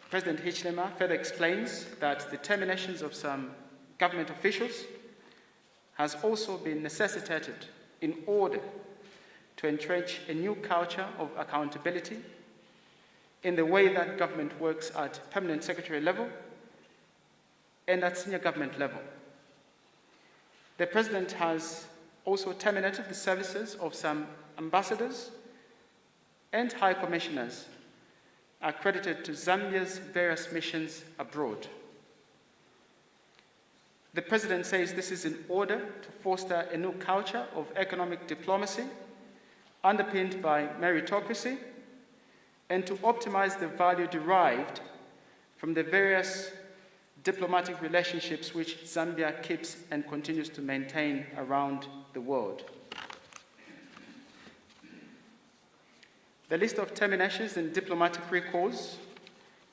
President Hichilema further explains that the terminations of some government officials has also been necessitated in order to entrench a new culture of accountability in the way that government works at permanent secretary level and at senior government level. The President has also terminated the services of some ambassadors and high commissioners accredited to Zambia's various missions abroad. The President says this is in order to foster a new culture of economic diplomacy underpinned by meritocracy and to optimize the value derived from the various diplomatic relationships which Zambia keeps and continues to maintain around the world. The list of terminations and diplomatic recalls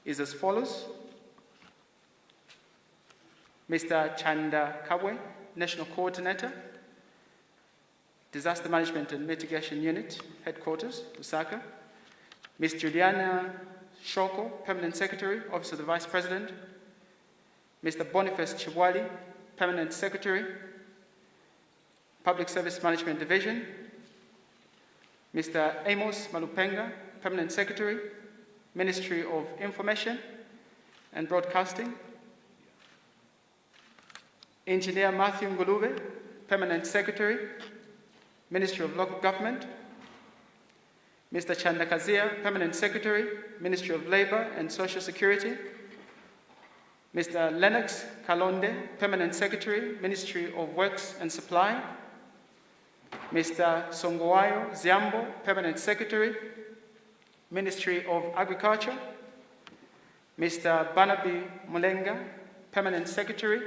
is as follows. Mr. Chanda Kabwe, National Coordinator, Disaster Management and Mitigation Unit, Headquarters, Lusaka. Ms. Juliana Shoko, Permanent Secretary, Office of the Vice President. Mr. Boniface Chibwali, Permanent Secretary, Public Service Management Division. Mr. Amos Malupenga, Permanent Secretary, Ministry of Information and Broadcasting. Engineer Matthew Ngulube, Permanent Secretary, Ministry of Local Government. Mr. Chandakazia, Permanent Secretary, Ministry of Labour and Social Security. Mr. Lennox Kalonde, Permanent Secretary, Ministry of Works and Supply. Mr. Songoayo Ziambo, Permanent Secretary, Ministry of Agriculture. Mr. Barnaby Mulenga, Permanent Secretary,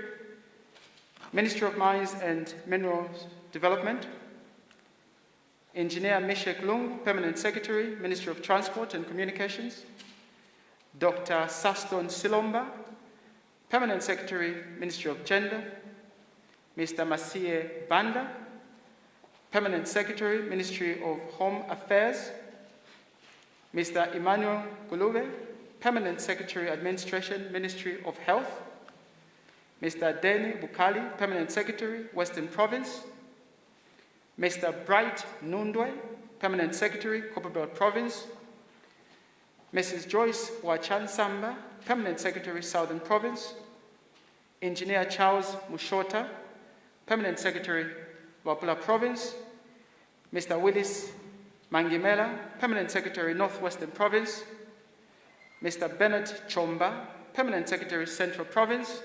Ministry of Mines and Minerals Development. Engineer Mishek Lung, Permanent Secretary, Ministry of Transport and Communications. Dr. Saston Silomba, Permanent Secretary, Ministry of Gender. Mr. Masie Banda, Permanent Secretary, Ministry of Home Affairs. Mr. Emmanuel Gulube, Permanent Secretary, Administration, Ministry of Health. Mr. Deni Bukali, Permanent Secretary, Western Province. Mr. Bright Nundwe, Permanent Secretary, Copperbelt Province. Mrs. Joyce Wachan Samba, Permanent Secretary, Southern Province. Engineer Charles Mushota, Permanent Secretary, Wapula Province. Mr. Willis Mangimela, Permanent Secretary, Northwestern Province. Mr. Bennett Chomba, Permanent Secretary, Central Province.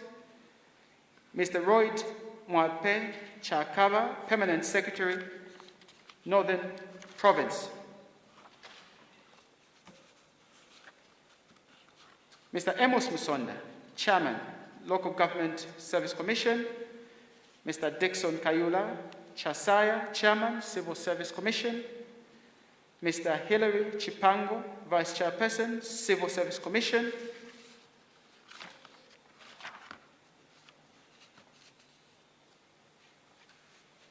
Mr. Royd Mwape Chakaba, Permanent Secretary, Northern Province. Mr. Amos Musonda, Chairman, Local Government Service Commission. Mr. Dixon Kayula Chasaya, Chairman, Civil Service Commission. Mr. Hilary Chipango, Vice Chairperson, Civil Service Commission.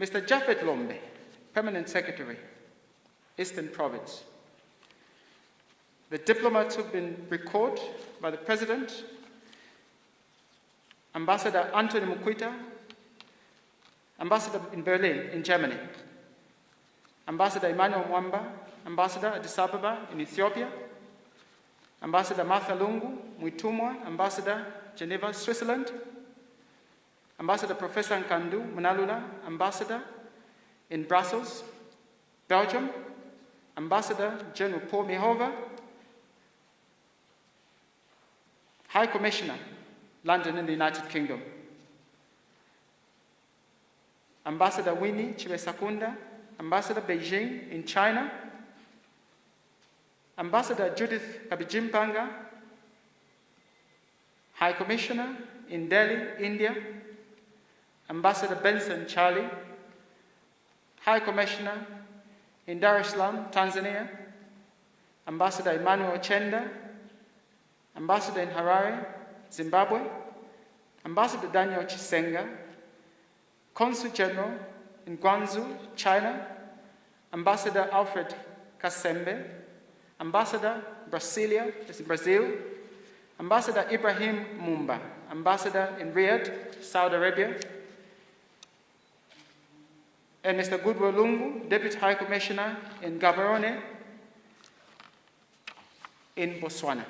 Mr. Japhet Lombe, Permanent Secretary, Eastern Province. The diplomats who have been recalled by the President: Ambassador Anthony Mukwita, Ambassador in Berlin, in Germany. Ambassador Emmanuel Mwamba, Ambassador Addis Ababa in Ethiopia. Ambassador Martha Lungu Mwitumwa, Ambassador Geneva, Switzerland. Ambassador Professor Nkandu Munalula, Ambassador in Brussels, Belgium. Ambassador General Paul Mihova. High Commissioner, London in the United Kingdom. Ambassador Winnie Chiwesakunda, Ambassador Beijing in China. Ambassador Judith Kabijimpanga, High Commissioner in Delhi, India. Ambassador Benson Charlie, High Commissioner in Dar es Salaam, Tanzania. Ambassador Emmanuel Chenda, Ambassador in Harare, Zimbabwe. Ambassador Daniel Chisenga, Consul General in Guangzhou, China. Ambassador Alfred Kasembe, Ambassador Brasilia, that's in Brazil. Ambassador Ibrahim Mumba, Ambassador in Riyadh, Saudi Arabia, and Mr. Goodwill Lungu, Deputy High Commissioner in Gaborone, in Botswana.